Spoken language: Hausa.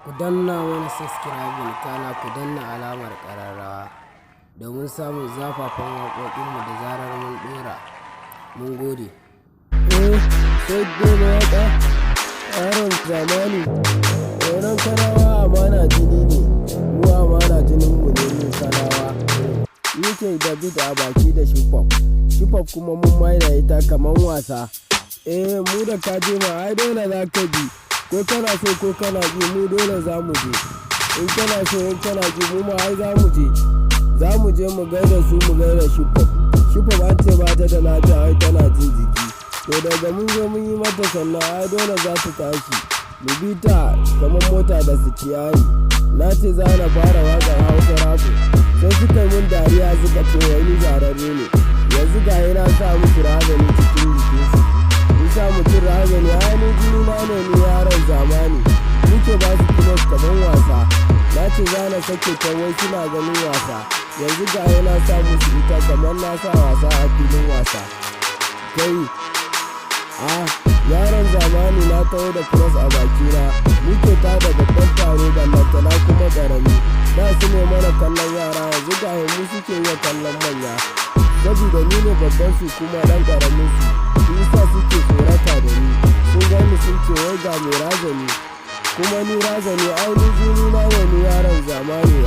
Ku danna mana subscribing kana ku danna alamar ƙararrawa domin samun zafafan waƙoƙinmu da zarar mun ɗora. Mun gode. Sai dole waƙa yaron zamani wannan kanawa amana jini ne, mu amana jinin mu ne mu kanawa. Yake da bid a baki da shifop kuma mun maida ita kaman wasa. Mu da kaje ma ai dole za ka bi, ko kana so ko kana ji mu dole za mu je. In kana so in kana ji mu ma ai za mu je mu gaida su mu gaida shifop an ce ba ta da lafiya ai tana jin jiki, to daga mun zo mun yi mata sannan ai dole za ta tashi mu bi ta kamar mota da sitiyari. Na ce za na fara waƙar Hausa rapu sai suka yi mun dariya suka ce wani zararre ne. Yanzu ga na sa musu razani cikin jikinsu, in sa mutum razani ai ni jini na ne ni yaron zamani. Muke ba su kuma kamar wasa, na ce za na sake ta wai suna ganin wasa. Yanzu ga na sa musu ita kamar na sa wasa a filin wasa. Kai yaron zamani na taho da cross a bakina, muke ta da babban taro ballantana kuma ƙarami. Da su ne mana kallon yara, yanzu ga mu suke yi kallon manya. Saboda ni ne babban su kuma ɗan ƙaramin su yasa suke tsorata da ni. Sun gani sun ce wai ga mai razani, kuma ni razani ai ni jini na ne ni yaron zamani.